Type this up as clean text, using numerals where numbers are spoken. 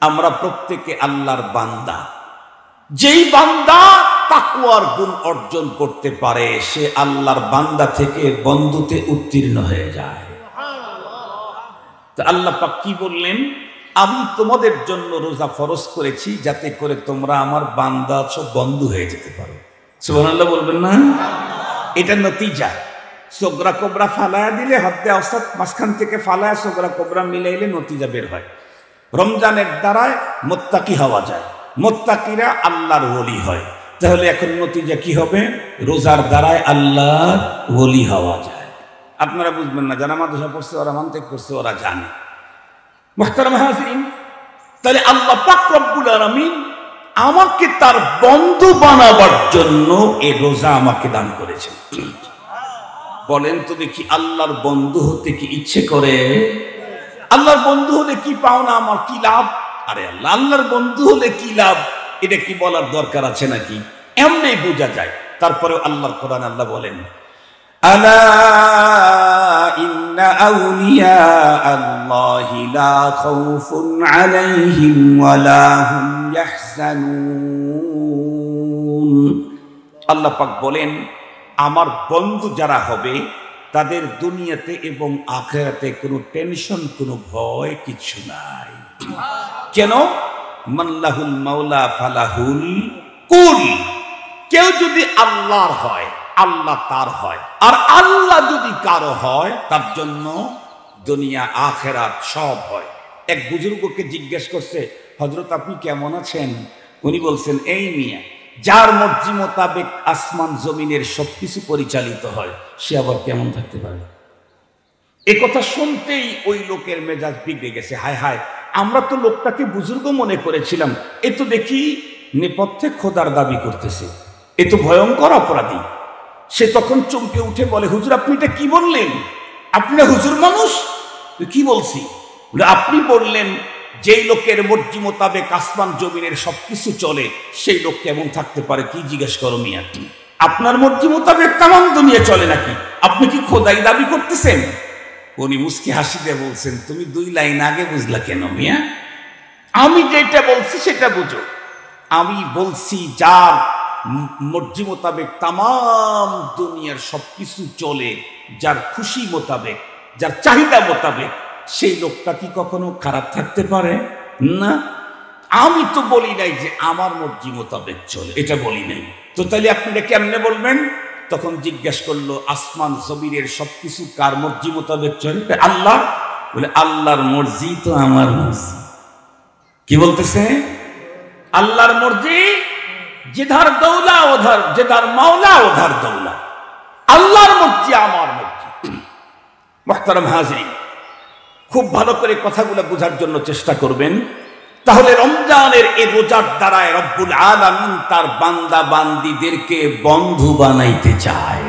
আমরা প্রত্যেকে আল্লাহর বান্দা। যেই বান্দা তাকওয়ার গুণ অর্জন করতে পারে সে আল্লাহর বান্দা থেকে বন্ধুতে উত্তীর্ণ হয়ে যায়। তো আল্লাহ পাক কি বললেন, আমি তোমাদের জন্য রোজা ফরজ করেছি যাতে করে তোমরা আমার বান্দা আছো, বন্ধু হয়ে যেতে পারো। সুবহানাল্লাহ বলবেন না? এটা নতিজা। সোগরা কোবরা ফালায়া দিলে হদ্দে অসাদ মাঝখান থেকে ফালায়া সোগরা কোবরা মিলাইলে নতিজা বের হয়। রমজানের দ্বারায় মোত্তাকি হওয়া যায়, মোত্তাকিরা আল্লাহর ওলি হয়। তাহলে এখন নতিজা কি হবে? রোজার দ্বারায় আল্লাহর ওলি হওয়া যায়। আপনারা বুঝবেন না, যারা মাদ্রাসা পড়ছে ওরা মানতে করছে ওরা জানে। মুহতারাম হাজিরিন, তাহলে আল্লাহ পাক রব্বুল আলামিন আমাকে তার বন্ধু বানাবার জন্য এই রোজা আমাকে দান করেছেন। বলেন তো দেখি, আল্লাহর বন্ধু হতে কি ইচ্ছে করে? আল্লাহর বন্ধু হলে কি পাওনা আমার, কি লাভ? আরে আল্লাহ, আল্লাহর বন্ধু হলে কি লাভ এটা কি বলার দরকার আছে নাকি? এমনি বোঝা যায়। তারপরে আল্লাহর কোরআন আল্লাহ বলেন, আলা ইন্না আউলিয়া আল্লাহি লা খাউফুন আলাইহিম ওয়া লা হুম ইয়াহজানুন। আল্লাহ পাক বলেন, আমার বন্ধু যারা হবে তাদের দুনিয়াতে এবং আখিরাতে কোনো টেনশন, কোনো ভয় কিছু নাই। কেন? মাল্লাহুল মাওলা ফালাহুল কুল। কেউ যদি আল্লাহর হয় আল্লাহ তার হয়, আর আল্লাহ যদি কারো হয় তার জন্য দুনিয়া আখিরাত সব হয়। এক বুজুর্গকে জিজ্ঞেস করছে, হযরত আপনি কেমন আছেন? উনি বলছেন, এই মিয়া, যার মর্জি মোতাবেক আসমান জমিনের সবকিছু পরিচালিত হয় সে আবার কেমন থাকতে পারে? এ কথা শুনতেই ওই লোকের মেজাজ বিগড়ে গেছে। হায় হায়, আমরা তো লোকটাকে বুজুর্গ মনে করেছিলাম, এ তো দেখি নেপথ্যে খোদার দাবি করতেছে, এ তো ভয়ঙ্কর অপরাধী। সে তখন চমকে উঠে বলে, হুজুর আপনি এটা কি বললেন? আপনি না হুজুর মানুষ? কি বলছি? আপনি বললেন যেই লোকের মর্জি মোতাবেক আসমান জমিনের সবকিছু চলে সেই লোক কেমন থাকতে পারে? কি জিজ্ঞেস করো মিয়া, আপনার মর্জি মোতাবেক তামাম দুনিয়া চলে নাকি? আপনি কি খোদাই দাবি করতেছেন? উনি মুস্কি হাসি দিয়ে বলছেন, তুমি 2 লাইন আগে বুঝলা কেন মিয়া? আমি যেটা বলছি সেটা বুঝো। আমি বলছি যার মর্জি মোতাবেক তামাম দুনিয়ার সবকিছু চলে, যার খুশি মোতাবেক, যার চাহিদা মোতাবেক, সেই লোকটা কি কখনো খারাপ থাকতে পারে? না। আমি তো বলি নাই যে আমার মর্জি মোতাবেক চলে, এটা বলি নাই। তো তাহলে আপনারা কেমনে বলবেন? তখন জিজ্ঞাসা করলো, আসমান জমিনের সবকিছু কার মর্জি মোতাবেক চলে? আল্লাহ। বলে, আল্লাহর মর্জি তো আমার মর্জি। কি বলতেছে? আল্লাহর মর্জি, যেধার দৌলা ওধার, যেধার মাওলা ওধার দৌলা। আল্লাহর মর্জি আমার মর্জি। মুহতারাম হাজিরিন, খুব ভালো করে কথাগুলো বোঝার জন্য চেষ্টা করবেন। তাহলে রমজানের এই রোজার দ্বারায় রব্বুল আলামিন তার বান্দা বান্দীদেরকে বন্ধু বানাইতে চায়।